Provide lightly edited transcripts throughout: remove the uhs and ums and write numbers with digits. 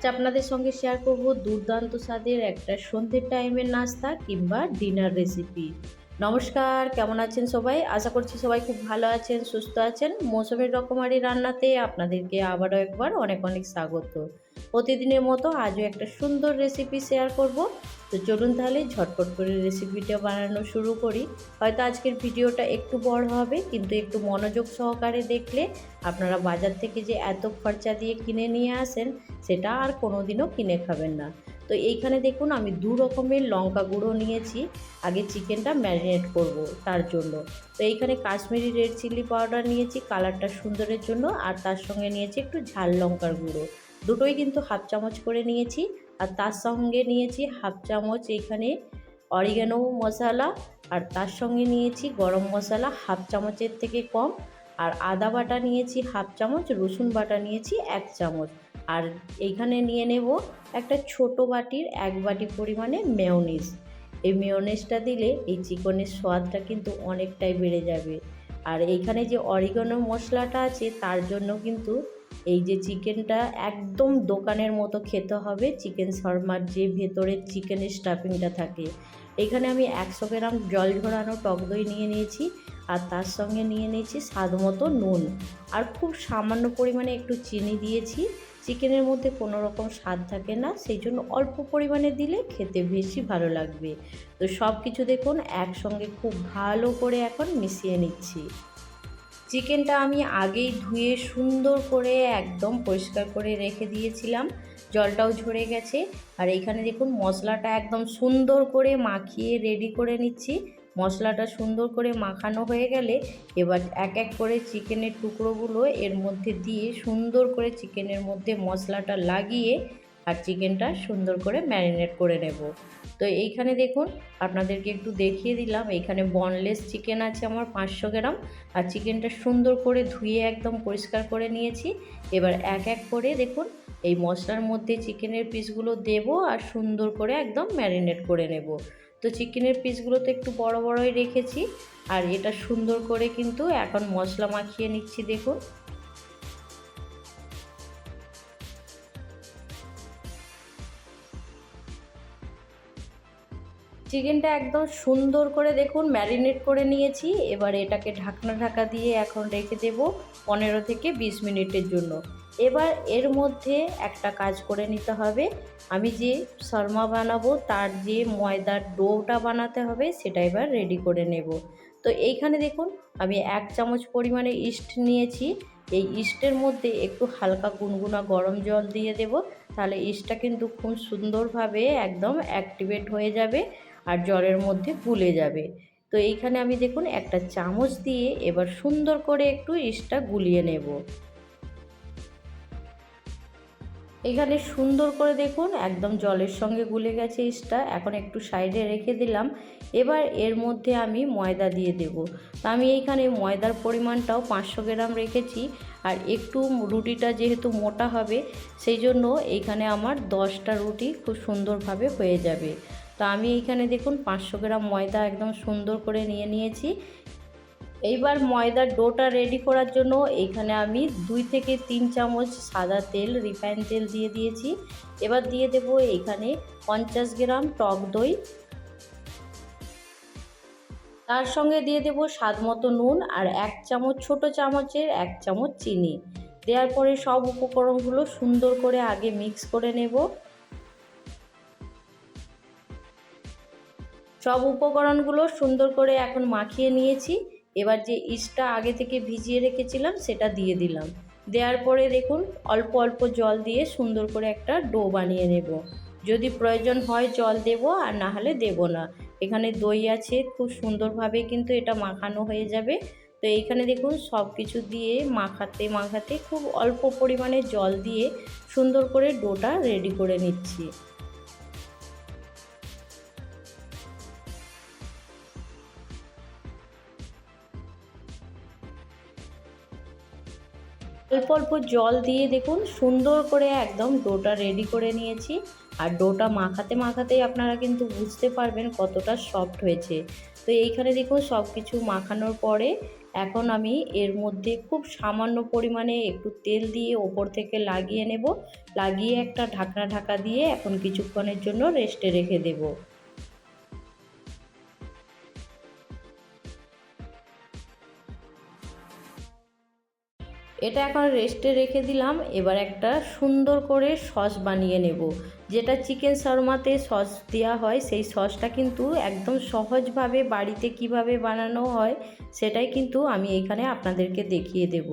আজ আপনাদের সঙ্গে শেয়ার করব দুর্দান্ত স্বাদের একটা সন্ধ্যের টাইমের নাস্তা কিংবা ডিনার রেসিপি। নমস্কার, কেমন আছেন সবাই? আশা করছি সবাই খুব ভালো আছেন, সুস্থ আছেন। মৌসুমীর রকমারি রান্নাতে আপনাদেরকে আবারও একবার অনেক অনেক স্বাগত। প্রতিদিনের মতো আজও একটা সুন্দর রেসিপি শেয়ার করব। তো চলুন তাহলে ঝটপট করে রেসিপিটা বানানো শুরু করি। হয়তো আজকের ভিডিওটা একটু বড় হবে, কিন্তু একটু মনোযোগ সহকারে দেখলে আপনারা বাজার থেকে যে এত খরচা দিয়ে কিনে নিয়ে আসেন সেটা আর কোনোদিনও কিনে খাবেন না। তো এইখানে দেখুন আমি 2 রকমের লঙ্কা গুঁড়ো নিয়েছি। আগে চিকেনটা ম্যারিনেট করব তার জন্য। তো এইখানে কাশ্মীরি রেড চিলি পাউডার নিয়েছি কালারটা সুন্দরের জন্য, আর তার সঙ্গে নিয়েছি একটু ঝাল লঙ্কার গুঁড়ো। দুটোই কিন্তু হাফ চামচ করে নিয়েছি। আর তার সঙ্গে নিয়েছি হাফ চামচ এইখানে অরিগানো মশলা, আর তার সঙ্গে নিয়েছি গরম মশলা হাফ চামচের থেকে কম, আর আদা বাটা নিয়েছি হাফ চামচ, রসুন বাটা নিয়েছি 1 চামচ। আর এইখানে নিয়ে নেব একটা ছোট বাটির 1 বাটি পরিমাণে মেয়োনিজ। এই মেয়োনিজটা দিলে এই চিকেনের স্বাদটা কিন্তু অনেকটাই বেড়ে যাবে। আর এইখানে যে অরিগানো মশলাটা আছে তার জন্য কিন্তু এই যে চিকেনটা একদম দোকানের মতো খেতে হবে। চিকেন শর্মার যে ভেতরের চিকেনের স্টাফিংটা থাকে, এখানে আমি 100 গ্রাম জল ঝরানো টক দই নিয়ে নিয়েছি, আর তার সঙ্গে নিয়ে নিয়েছি স্বাদ মতো নুন, আর খুব সামান্য পরিমাণে একটু চিনি দিয়েছি। চিকেনের মধ্যে কোনো রকম স্বাদ থাকে না, সেই জন্য অল্প পরিমাণে দিলে খেতে বেশি ভালো লাগবে। তো সব কিছু দেখুন একসঙ্গে খুব ভালো করে এখন মিশিয়ে নিচ্ছি। চিকেনটা আমি আগেই ধুয়ে সুন্দর করে একদম পরিষ্কার করে রেখে দিয়েছিলাম, জলটাও ঝরে গেছে। আর এইখানে দেখুন মশলাটা একদম সুন্দর করে মাখিয়ে রেডি করে নিচ্ছি। মশলাটা সুন্দর করে মাখানো হয়ে গেলে এবার এক এক করে চিকেনের টুকরোগুলো এর মধ্যে দিয়ে সুন্দর করে চিকেনের মধ্যে মশলাটা লাগিয়ে আর চিকেনটা সুন্দর করে ম্যারিনেট করে নেব। তো এইখানে দেখুন আপনাদেরকে একটু দেখিয়ে দিলাম, এইখানে বনলেস চিকেন আছে আমার 500 গ্রাম। আর চিকেনটা সুন্দর করে ধুয়ে একদম পরিষ্কার করে নিয়েছি। এবার এক এক করে দেখুন এই মশলার মধ্যে চিকেনের পিসগুলো দেব আর সুন্দর করে একদম ম্যারিনেট করে নেব। তো চিকেনের পিসগুলো তো একটু বড় বড়ই রেখেছি, আর এটা সুন্দর করে কিন্তু এখন মশলা মাখিয়ে নিচ্ছি। দেখুন চিকেনটা একদম সুন্দর করে দেখুন ম্যারিনেট করে নিয়েছি। এবার এটাকে ঢাকা দিয়ে এখন রেখে দেব 15 থেকে 20 মিনিটের জন্য। এবার এর মধ্যে একটা কাজ করে নিতে হবে, আমি যে শর্মা বানাবো তার যে ময়দার ডোটা বানাতে হবে সেটা এবার রেডি করে নেব। তো এইখানে দেখুন আমি 1 চামচ পরিমাণে ইস্ট নিয়েছি। এই ইস্টের মধ্যে একটু হালকা গুনগুনা গরম জল দিয়ে দেব, তাহলে ইস্টটা কিন্তু খুব সুন্দরভাবে একদম অ্যাক্টিভেট হয়ে যাবে আর জলের মধ্যে গুলে যাবে। তো এইখানে আমি দেখুন একটা চামচ দিয়ে এবার সুন্দর করে একটু ইস্টটা গুলিয়ে নেব। এখানে সুন্দর করে দেখুন একদম জলের সঙ্গে গুলে গেছে ইস্টটা, এখন একটু সাইডে রেখে দিলাম। এবার এর মধ্যে আমি ময়দা দিয়ে দেব। তো আমি এইখানে ময়দার পরিমাণটাও 500 গ্রাম রেখেছি, আর একটু রুটিটা যেহেতু মোটা হবে সেই জন্য এইখানে আমার 10টা রুটি খুব সুন্দরভাবে হয়ে যাবে। তো আমি এইখানে দেখুন 500 গ্রাম ময়দা একদম সুন্দর করে নিয়ে নিয়েছি। এইবার ময়দার ডোটা রেডি করার জন্য এইখানে আমি 2 থেকে 3 চামচ সাদা তেল, রিফাইন তেল দিয়ে দিয়েছি। এবার দিয়ে দেব এইখানে 50 গ্রাম টক দই, তার সঙ্গে দিয়ে দেব স্বাদ মতো নুন, আর 1 চামচ ছোটো চামচের 1 চামচ চিনি। দেওয়ার পরে সব উপকরণগুলো সুন্দর করে আগে মিক্স করে নেব। সব উপকরণগুলো সুন্দর করে এখন মাখিয়ে নিয়েছি। এবার যে ইস্টটা আগে থেকে ভিজিয়ে রেখেছিলাম সেটা দিয়ে দিলাম। দেওয়ার পরে দেখুন অল্প অল্প জল দিয়ে সুন্দর করে একটা ডো বানিয়ে নেব। যদি প্রয়োজন হয় জল দেব, আর না হলে দেব না। এখানে দই আছে, খুব সুন্দরভাবে কিন্তু এটা মাখানো হয়ে যাবে। তো এইখানে দেখুন সব কিছু দিয়ে মাখাতে মাখাতে খুব অল্প পরিমাণে জল দিয়ে সুন্দর করে ডোটা রেডি করে নিচ্ছি। অল্প অল্প জল দিয়ে দেখুন সুন্দর করে একদম ডোটা রেডি করে নিয়েছি। আর ডোটা মাখাতে মাখাতেই আপনারা কিন্তু বুঝতে পারবেন কতটা সফট হয়েছে। তো এইখানে দেখুন সব কিছু মাখানোর পরে এখন আমি এর মধ্যে খুব সামান্য পরিমাণে একটু তেল দিয়ে ওপর থেকে লাগিয়ে নেব। লাগিয়ে একটা ঢাকা দিয়ে এখন কিছুক্ষণের জন্য রেস্টে রেখে দেব। এটা এখন রেস্টে রেখে দিলাম। এবার একটা সুন্দর করে সস বানিয়ে নেব। যেটা চিকেন শর্মাতে সস দেওয়া হয় সেই সসটা কিন্তু একদম সহজভাবে বাড়িতে কিভাবে বানানো হয় সেটাই কিন্তু আমি এখানে আপনাদেরকে দেখিয়ে দেব।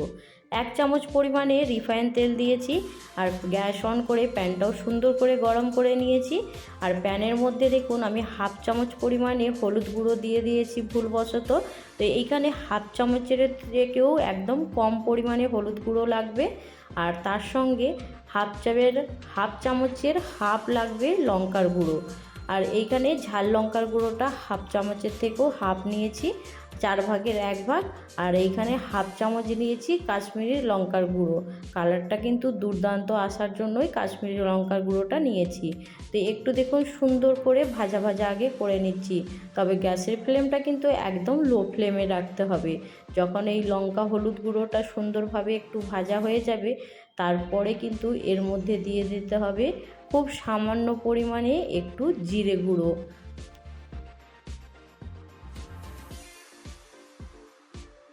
1 চামচ পরিমাণে রিফাইন তেল দিয়েছি আর গ্যাস অন করে প্যানটাও সুন্দর করে গরম করে নিয়েছি। আর প্যানের মধ্যে দেখুন আমি 1/2 চামচ পরিমাণে হলুদ গুঁড়ো দিয়ে দিয়েছি ভুলবশত। তো এইখানে 1/2 চামচের থেকেও একদম কম পরিমাণে হলুদ গুঁড়ো লাগবে। আর তার সঙ্গে 1/2 চামচের হাফ লাগবে লঙ্কার গুঁড়ো। আর এইখানে ঝাল লঙ্কার গুঁড়োটা 1/2 চামচের থেকেও হাফ নিয়েছি, 4 ভাগের 1 ভাগ। আর এইখানে 1/2 চামচ নিয়েছি কাশ্মীরি লঙ্কার গুঁড়ো। কালারটা কিন্তু দুর্দান্ত আসার জন্যই কাশ্মীরি লঙ্কার গুঁড়োটা নিয়েছি। তো একটু দেখুন সুন্দর করে ভাজা আগে করে নিচ্ছি। তবে গ্যাসের ফ্লেমটা কিন্তু একদম লো ফ্লেমে রাখতে হবে। যখন এই লঙ্কা হলুদ গুঁড়োটা সুন্দরভাবে একটু ভাজা হয়ে যাবে তারপরে কিন্তু এর মধ্যে দিয়ে দিতে হবে খুব সামান্য পরিমাণে একটু জিরে গুঁড়ো।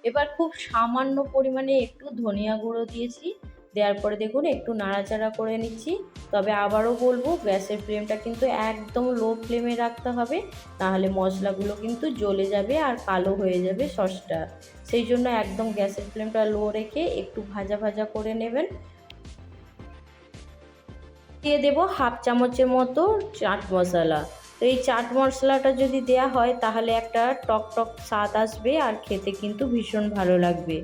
এবার খুব সামান্য পরিমাণে একটু ধনিয়া গুঁড়ো দিয়েছি। দেওয়ার পরে দেখুন একটু নাড়াচাড়া করে নিচ্ছি। তবে আবারও বলবো গ্যাসের ফ্লেমটা কিন্তু একদম লো ফ্লেমে রাখতে হবে, নাহলে মশলাগুলো কিন্তু জ্বলে যাবে আর কালো হয়ে যাবে সসটা। সেই জন্য একদম গ্যাসের ফ্লেমটা লো রেখে একটু ভাজা করে নেবেন। দিয়ে দেব 1/2 চামচের মতো চাট মশলা। তো এই চাট মশলাটা যদি দেয়া হয় তাহলে একটা টক স্বাদ আসবে আর খেতে কিন্তু ভীষণ ভালো লাগবে।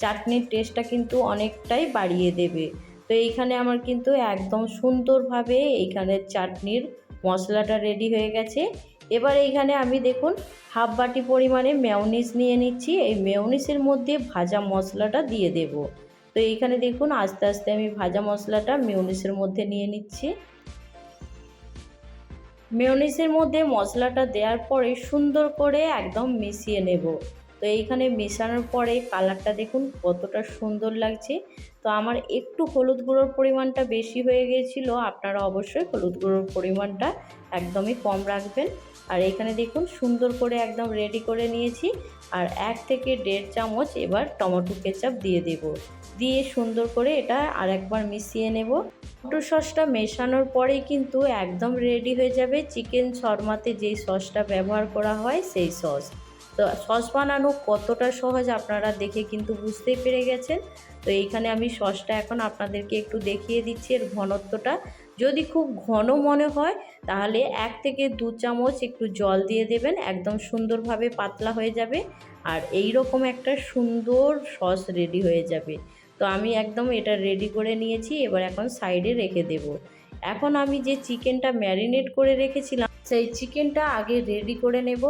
চাটনির টেস্টটা কিন্তু অনেকটাই বাড়িয়ে দেবে। তো এইখানে আমার কিন্তু একদম সুন্দরভাবে এইখানে চাটনির মশলাটা রেডি হয়ে গেছে। এবার এইখানে আমি দেখুন 1/2 বাটি পরিমাণে মেয়োনিজ নিয়ে নিচ্ছি। এই মেয়োনিজের মধ্যে ভাজা মশলাটা দিয়ে দেব। তো এইখানে দেখুন আস্তে আমি ভাজা মশলাটা মেয়োনিজের মধ্যে নিয়ে নিচ্ছি। মেয়োনিজের মধ্যে মশলাটা দেওয়ার পরে সুন্দর করে একদম মিশিয়ে নেব। তো এইখানে মেশানোর পরে কালারটা দেখুন কতটা সুন্দর লাগছে। তো আমার একটু হলুদ গুঁড়োর পরিমাণটা বেশি হয়ে গিয়েছিলো, আপনারা অবশ্যই হলুদ গুঁড়োর পরিমাণটা একদমই কম রাখবেন। আর এখানে দেখুন সুন্দর করে একদম রেডি করে নিয়েছি। আর 1 থেকে 1.5 চামচ এবার টমেটো কেচাপ দিয়ে দেব। দিয়ে সুন্দর করে এটা আরেকবার মিশিয়ে নেব। টমেটো সসটা মেশানোর পরেই কিন্তু একদম রেডি হয়ে যাবে চিকেন শর্মাতে যেই সসটা ব্যবহার করা হয় সেই সস। তো সস বানানো কতটা সহজ আপনারা দেখে কিন্তু বুঝতেই পেরে গেছেন। তো এইখানে আমি সসটা এখন আপনাদেরকে একটু দেখিয়ে দিচ্ছি এর ঘনত্বটা। যদি খুব ঘন মনে হয় তাহলে 1 থেকে 2 চামচ একটু জল দিয়ে দেবেন, একদম সুন্দরভাবে পাতলা হয়ে যাবে আর এই রকম একটা সুন্দর সস রেডি হয়ে যাবে। তো আমি একদম এটা রেডি করে নিয়েছি, এবার এখন সাইডে রেখে দেব। এখন আমি যে চিকেনটা ম্যারিনেট করে রেখেছিলাম সেই চিকেনটা আগে রেডি করে নেব।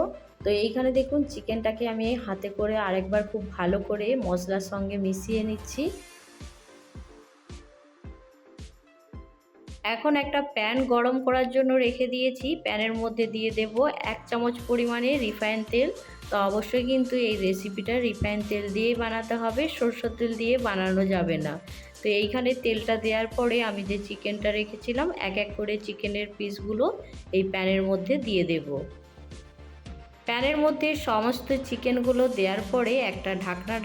তো এইখানে দেখুন চিকেনটাকে আমি হাতে করে আরেকবার খুব ভালো করে মশলার সঙ্গে মিশিয়ে নিচ্ছি। এখন একটা প্যান গরম করার জন্য রেখে দিয়েছি। প্যানের মধ্যে দিয়ে দেব 1 চামচ পরিমাণে রিফাইন তেল। তো অবশ্যই কিন্তু এই রেসিপিটা রিফাইন তেল দিয়েই বানাতে হবে, সরষের তেল দিয়ে বানানো যাবে না। তো এইখানে তেলটা দেওয়ার পরে আমি যে চিকেনটা রেখেছিলাম এক করে চিকেনের পিসগুলো এই প্যানের মধ্যে দিয়ে দেব। প্যানের মধ্যে সমস্ত চিকেনগুলো দেওয়ার পরে একটা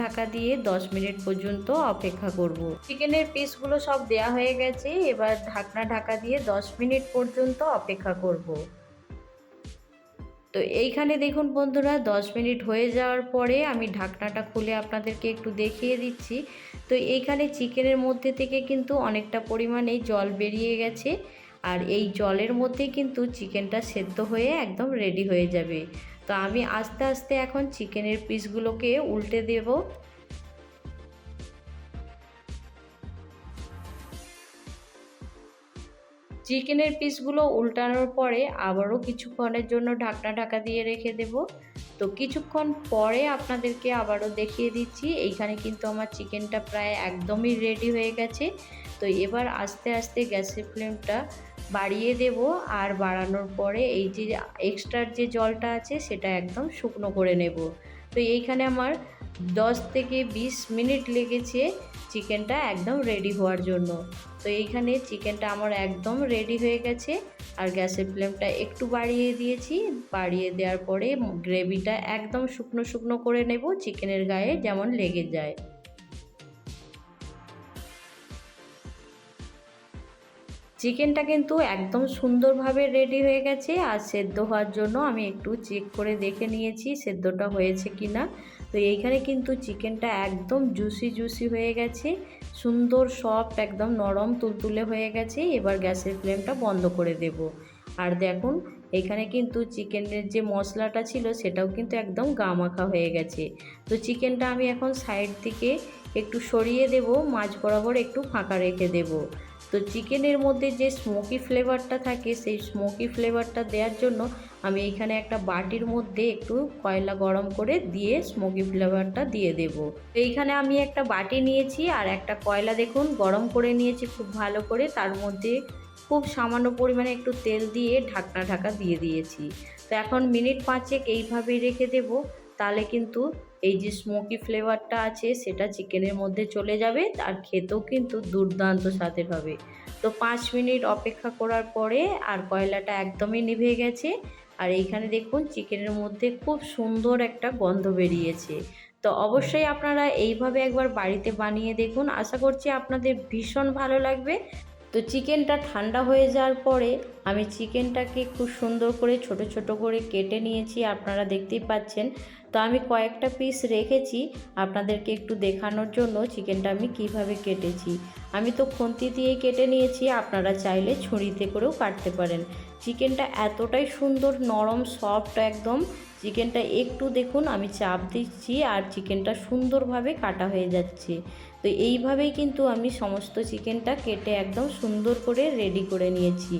ঢাকা দিয়ে 10 মিনিট পর্যন্ত অপেক্ষা করব। চিকেনের পিসগুলো সব দেয়া হয়ে গেছে, এবার ঢাকা দিয়ে 10 মিনিট পর্যন্ত অপেক্ষা করব। তো এইখানে দেখুন বন্ধুরা 10 মিনিট হয়ে যাওয়ার পরে আমি ঢাকনাটা খুলে আপনাদেরকে একটু দেখিয়ে দিচ্ছি। তো এইখানে চিকেনের মধ্যে থেকে কিন্তু অনেকটা পরিমাণে জল বেরিয়ে গেছে আর এই জলের মধ্যেই কিন্তু চিকেনটা সেদ্ধ হয়ে একদম রেডি হয়ে যাবে। তো আমি আস্তে এখন চিকেনের পিসগুলোকে উল্টে দেব। চিকেনের পিসগুলো উল্টানোর পরে আবারও কিছুক্ষণের জন্য ঢাকা দিয়ে রেখে দেব। তো কিছুক্ষণ পরে আপনাদেরকে আবারও দেখিয়ে দিচ্ছি। এইখানে কিন্তু আমার চিকেনটা প্রায় একদমই রেডি হয়ে গেছে। তো এবার আস্তে গ্যাসের ফ্লেমটা বাড়িয়ে দেব আর বাড়ানোর পরে এই যে এক্সট্রার যে জলটা আছে সেটা একদম শুকনো করে নেব। তো এইখানে আমার 10 থেকে 20 মিনিট লেগেছে চিকেনটা একদম রেডি হওয়ার জন্য। তো এইখানে চিকেনটা আমার একদম রেডি হয়ে গেছে। আর গ্যাসের ফ্লেমটা একটু বাড়িয়ে দিয়েছি। বাড়িয়ে দেওয়ার পরে গ্রেভিটা একদম শুকনো শুকনো করে নেব, চিকেনের গায়ে যেমন লেগে যায়। চিকেনটা কিন্তু একদম সুন্দরভাবে রেডি হয়ে গেছে। আর সেদ্ধ হওয়ার জন্য আমি একটু চেক করে দেখে নিয়েছি সেদ্ধটা হয়েছে কি না। তো এইখানে কিন্তু চিকেনটা একদম জুসি জুসি হয়ে গেছে, সুন্দর সফট একদম নরম তুলতুলে হয়ে গেছে। এবার গ্যাসের ফ্লেমটা বন্ধ করে দেব। আর দেখুন এখানে কিন্তু চিকেনের যে মশলাটা ছিল সেটাও কিন্তু একদম গা মাখা হয়ে গেছে। তো চিকেনটা আমি এখন সাইড থেকে একটু সরিয়ে দেব, মাঝ বরাবর একটু ফাঁকা রেখে দেব। তো চিকেনের মধ্যে যে স্মোকি ফ্লেভারটা থাকে সেই স্মোকি ফ্লেভারটা দেওয়ার জন্য আমি এইখানে একটা বাটির মধ্যে একটু কয়লা গরম করে দিয়ে স্মোকি ফ্লেভারটা দিয়ে দেব। এইখানে আমি একটা বাটি নিয়েছি আর একটা কয়লা দেখুন গরম করে নিয়েছি খুব ভালো করে, তার মধ্যে খুব সামান্য পরিমাণে একটু তেল দিয়ে ঢাকা দিয়ে দিয়েছি। তো এখন মিনিট 5 এইভাবেই রেখে দেব, তাহলে কিন্তু এই যে স্মোকি ফ্লেভারটা আছে সেটা চিকেনের মধ্যে চলে যাবে আর খেতেও কিন্তু দুর্দান্ত স্বাদের হবে। তো 5 মিনিট অপেক্ষা করার পরে আর কয়লাটা একদমই নিভে গেছে। আর এইখানে দেখুন চিকেনের মধ্যে খুব সুন্দর একটা গন্ধ বেরিয়েছে। তো অবশ্যই আপনারা এইভাবে একবার বাড়িতে বানিয়ে দেখুন, আশা করছি আপনাদের ভীষণ ভালো লাগবে। তো চিকেনটা ঠান্ডা হয়ে যাওয়ার পরে আমি চিকেনটাকে খুব সুন্দর করে ছোট ছোট করে কেটে নিয়েছি, আপনারা দেখতেই পাচ্ছেন। তো আমি কয়েকটা পিস রেখেছি আপনাদেরকে একটু দেখানোর জন্য চিকেনটা আমি কিভাবে কেটেছি। আমি তো খুন্তি দিয়ে কেটে নিয়েছি, আপনারা চাইলে ছুরিতে করেও কাটতে পারেন। চিকেনটা এতটাই সুন্দর নরম সফট একদম, চিকেনটা একটু দেখুন আমি চাপ দিচ্ছি আর চিকেনটা সুন্দরভাবে কাটা হয়ে যাচ্ছে। তো এইভাবেই কিন্তু আমি সমস্ত চিকেনটা কেটে একদম সুন্দর করে রেডি করে নিয়েছি।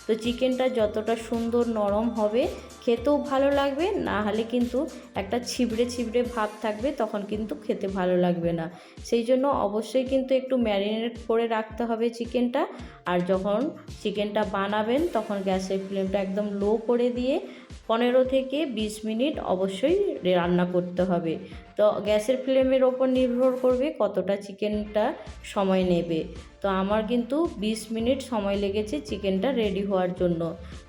তো চিকেনটা যতটা সুন্দর নরম হবে খেতেও ভালো লাগবে, না হলে কিন্তু একটা ছিবড়ে ছিবড়ে ভাব থাকবে, তখন কিন্তু খেতে ভালো লাগবে না। সেই জন্য অবশ্যই কিন্তু একটু ম্যারিনেট করে রাখতে হবে চিকেনটা। আর যখন চিকেনটা বানাবেন তখন গ্যাসের ফ্লেমটা একদম লো করে দিয়ে 15 থেকে 20 মিনিট অবশ্যই রান্না করতে হবে। তো গ্যাসের ফ্লেমের ওপর নির্ভর করবে কতটা চিকেনটা সময় নেবে। তো আমার কিন্তু 20 মিনিট সময় লেগেছে চিকেনটা রেডি হওয়ার জন্য।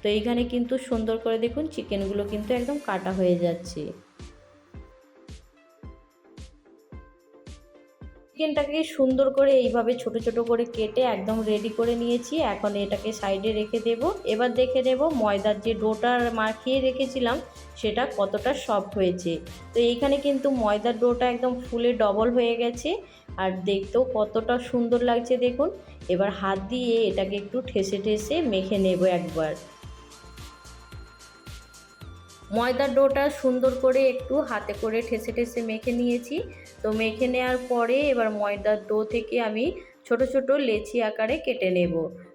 তো এইখানে কিন্তু সুন্দর করে দেখুন চিকেনগুলো কিন্তু একদম কাটা হয়ে যাচ্ছে। চিকেনটাকে সুন্দর করে এইভাবে ছোট ছোট করে কেটে একদম রেডি করে নিয়েছি। এখন এটাকে সাইডে রেখে দেব। এবার দেখে নেব ময়দার যে ডোটা মাখিয়ে রেখেছিলাম সেটা কতটা সফট হয়েছে। তো এইখানে কিন্তু ময়দার ডোটা একদম ফুলে ডবল হয়ে গেছে আর দেখতেও কতটা সুন্দর লাগছে দেখুন। এবার হাত দিয়ে এটাকে একটু ঠেসে ঠেসে মেখে নেব একবার। ময়দার ডোটা সুন্দর করে একটু হাতে করে ঠেসে ঠেসে মেখে নিয়েছি। তো মেখে নেওয়ার পরে এবার ময়দার ডো থেকে আমি ছোট ছোট লেচি আকারে কেটে নেব।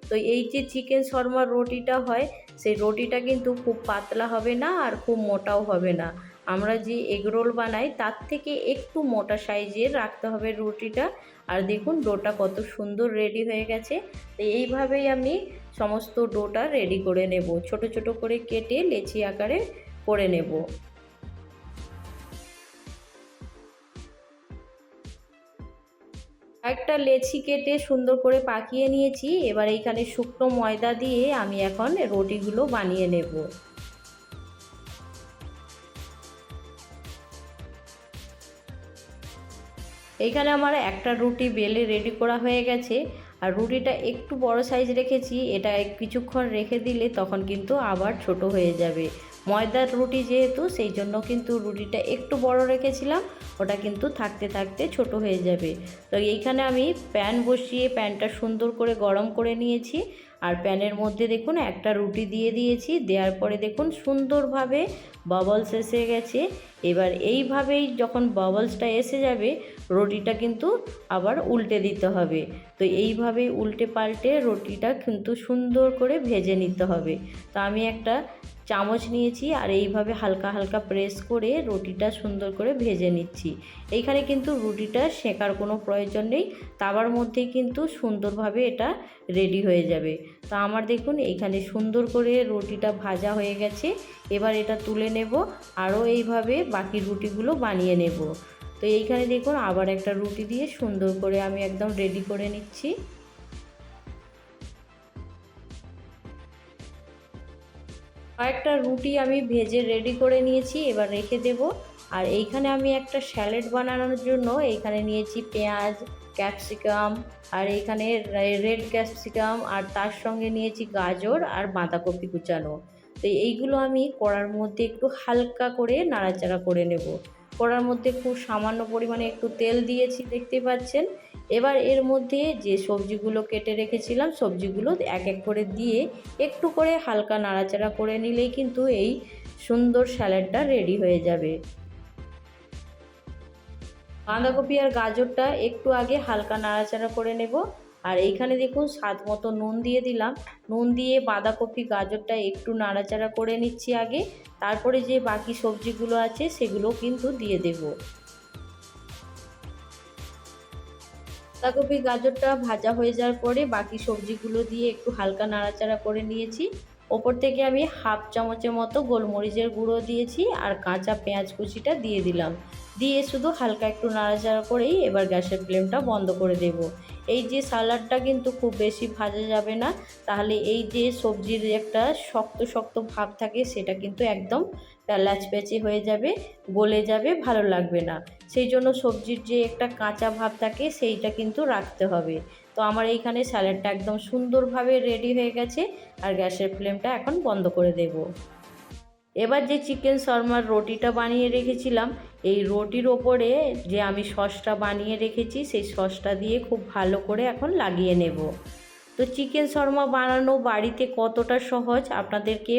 তো এই যে চিকেন শর্মার রুটিটা হয় সেই রুটিটা কিন্তু খুব পাতলা হবে না আর খুব মোটাও হবে না। আমরা যে এগরোল বানাই তার থেকে একটু মোটা সাইজের রাখতে হবে রুটিটা। আর দেখুন ডোটা কত সুন্দর রেডি হয়ে গেছে। তো এইভাবেই আমি সমস্ত ডোটা রেডি করে নেব, ছোট ছোট করে কেটে লেচি আকারে করে নেব। একটা লেচি কেটে সুন্দর করে পাকিয়ে নিয়েছি। এবার এইখানে শুকনো ময়দা দিয়ে আমি এখন রুটিগুলো বানিয়ে নেব। এইখানে আমার একটা রুটি বেলে রেডি করা হয়ে গেছে। আর রুটিটা একটু বড় সাইজ রেখেছি, এটা কিছুক্ষণ রেখে দিলে তখন কিন্তু আবার ছোট হয়ে যাবে। ময়দার রুটি যেহেতু সেই জন্য কিন্তু রুটিটা একটু বড় রেখেছিলাম, ওটা কিন্তু থাকতে থাকতে ছোট হয়ে যাবে। তো এইখানে আমি প্যান বসিয়ে প্যানটা সুন্দর করে গরম করে নিয়েছি। আর প্যানের মধ্যে দেখুন একটা রুটি দিয়ে দিয়েছি, দেওয়ার পরে দেখুন সুন্দরভাবে বাবলস এসে গেছে। এবার এইভাবেই যখন বাবলসটা এসে যাবে রুটিটা কিন্তু আবার উল্টে দিতে হবে। তো এইভাবেই উল্টে পাল্টে রুটিটা কিন্তু সুন্দর করে ভেজে নিতে হবে। তো আমি একটা চামচ নিয়েছি আর এইভাবে হালকা হালকা প্রেস করে রুটিটা সুন্দর করে ভেজে নিচ্ছি। এইখানে কিন্তু রুটিটা সেঁকার কোনো প্রয়োজন নেই, তাওয়ার মধ্যেই কিন্তু সুন্দরভাবে এটা রেডি হয়ে যাবে। তো আমার দেখুন এইখানে সুন্দর করে রুটিটা ভাজা হয়ে গেছে। এবার এটা তুলে নেব, আরও এইভাবে বাকি রুটিগুলো বানিয়ে নেব। তো এইখানে দেখুন আবার একটা রুটি দিয়ে সুন্দর করে আমি একদম রেডি করে নিচ্ছি। কয়েকটা রুটি আমি ভেজে রেডি করে নিয়েছি, এবার রেখে দেব। আর এইখানে আমি একটা স্যালাড বানানোর জন্য এইখানে নিয়েছি পেঁয়াজ, ক্যাপসিকাম, আর এইখানে রেড ক্যাপসিকাম, আর তার সঙ্গে নিয়েছি গাজর আর বাঁধাকপি কুচানো। তো এইগুলো আমি কড়ার মধ্যে একটু হালকা করে নাড়াচাড়া করে নেব। কড়ার মধ্যে খুব সামান্য পরিমাণে একটু তেল দিয়েছি, দেখতে পাচ্ছেন। এবার এর মধ্যে যে সবজিগুলো কেটে রেখেছিলাম সবজিগুলো এক এক করে দিয়ে একটু করে হালকা নাড়াচাড়া করে নিলেই কিন্তু এই সুন্দর স্যালাডটা রেডি হয়ে যাবে। বাঁধাকপি আর গাজরটা একটু আগে হালকা নাড়াচাড়া করে নেব। আর এইখানে দেখুন স্বাদ মতো নুন দিয়ে দিলাম। নুন দিয়ে বাঁধাকপি গাজরটা একটু নাড়াচাড়া করে নিচ্ছি আগে, তারপরে যে বাকি সবজিগুলো আছে সেগুলো কিন্তু দিয়ে দেব। বাঁধাকপি গাজরটা ভাজা হয়ে যাওয়ার পরে বাকি সবজিগুলো দিয়ে একটু হালকা নাড়াচাড়া করে নিয়েছি। ওপর থেকে আমি হাফ চামচের মতো গোলমরিচের গুঁড়ো দিয়েছি আর কাঁচা পেঁয়াজ কুচিটা দিয়ে দিলাম। দিয়ে শুধু হালকা একটু নাড়াচাড়া করেই এবার গ্যাসের ফ্লেমটা বন্ধ করে দেব। এই যে সালাডটা কিন্তু খুব বেশি ভাজা যাবে না, তাহলে এই যে সবজির একটা শক্ত শক্ত ভাব থাকে সেটা কিন্তু একদম ল্যাচপ্যাচে হয়ে যাবে, গলে যাবে, ভালো লাগবে না। সেই জন্য সবজির যে একটা কাঁচা ভাব থাকে সেইটা কিন্তু রাখতে হবে। তো আমার এইখানে স্যালাডটা একদম সুন্দরভাবে রেডি হয়ে গেছে, আর গ্যাসের ফ্লেমটা এখন বন্ধ করে দেব। এবার যে চিকেন শর্মার রুটিটা বানিয়ে রেখেছিলাম, এই রুটির ওপরে যে আমি সসটা বানিয়ে রেখেছি সেই সসটা দিয়ে খুব ভালো করে এখন লাগিয়ে নেব। তো চিকেন শর্মা বানানো বাড়িতে কতটা সহজ আপনাদেরকে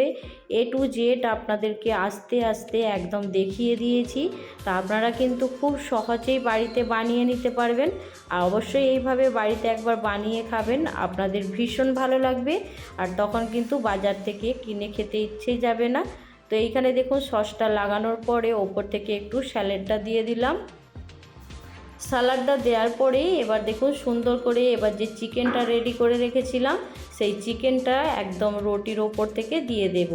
টু জেড আপনাদেরকে আস্তে আস্তে একদম দেখিয়ে দিয়েছি। তা আপনারা কিন্তু খুব সহজেই বাড়িতে বানিয়ে নিতে পারবেন। আর অবশ্যই এইভাবে বাড়িতে একবার বানিয়ে খাবেন, আপনাদের ভীষণ ভালো লাগবে। আর তখন কিন্তু বাজার থেকে কিনে খেতে ইচ্ছেই যাবে না। তো এইখানে দেখুন সসটা লাগানোর পরে ওপর থেকে একটু স্যালাডটা দিয়ে দিলাম। সালাডটা দেওয়ার পরে এবার দেখুন সুন্দর করে এবার যে চিকেনটা রেডি করে রেখেছিলাম সেই চিকেনটা একদম রুটির ওপর থেকে দিয়ে দেব।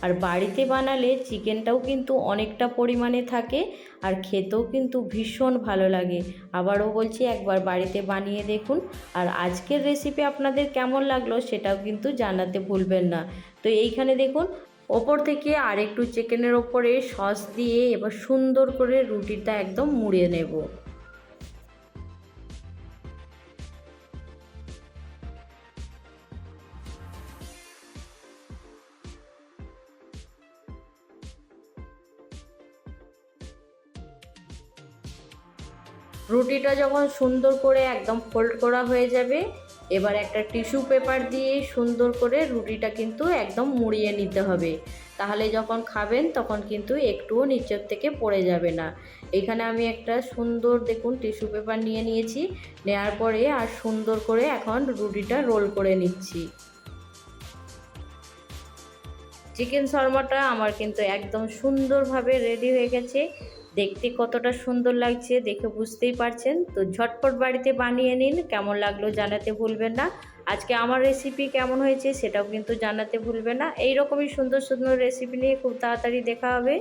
আর বাড়িতে বানালে চিকেনটাও কিন্তু অনেকটা পরিমাণে থাকে আর খেতেও কিন্তু ভীষণ ভালো লাগে। আবারও বলছি একবার বাড়িতে বানিয়ে দেখুন। আর আজকের রেসিপি আপনাদের কেমন লাগলো সেটাও কিন্তু জানাতে ভুলবেন না। তো এইখানে দেখুন ওপর থেকে আর একটু চিকেনের ওপরে সস দিয়ে এবার সুন্দর করে রুটিটা একদম মুড়িয়ে নেব। রুটিটা যখন সুন্দর করে একদম ফোল্ড করা হয়ে যাবে, এবার একটা টিস্যু পেপার দিয়ে সুন্দর করে রুটিটা কিন্তু একদম মুড়িয়ে নিতে হবে। তাহলে যখন খাবেন তখন কিন্তু একটুও নিচের থেকে পড়ে যাবে না। এখানে আমি একটা সুন্দর দেখুন টিস্যু পেপার নিয়ে নিয়েছি। নেওয়ার পরে আর সুন্দর করে এখন রুটিটা রোল করে নিচ্ছি। চিকেন শর্মাটা আমার কিন্তু একদম সুন্দরভাবে রেডি হয়ে গেছে। দেখতে কতটা সুন্দর লাগছে দেখে বুঝতেই পারছেন। তো ঝটপট বাড়িতে বানিয়ে নিন, কেমন লাগলো জানাতে ভুলবেন না। আজকে আমার রেসিপি কেমন হয়েছে সেটাও কিন্তু জানাতে ভুলবেন না। এই রকমই সুন্দর সুন্দর রেসিপি নিয়ে খুব তাড়াতাড়ি দেখা হবে।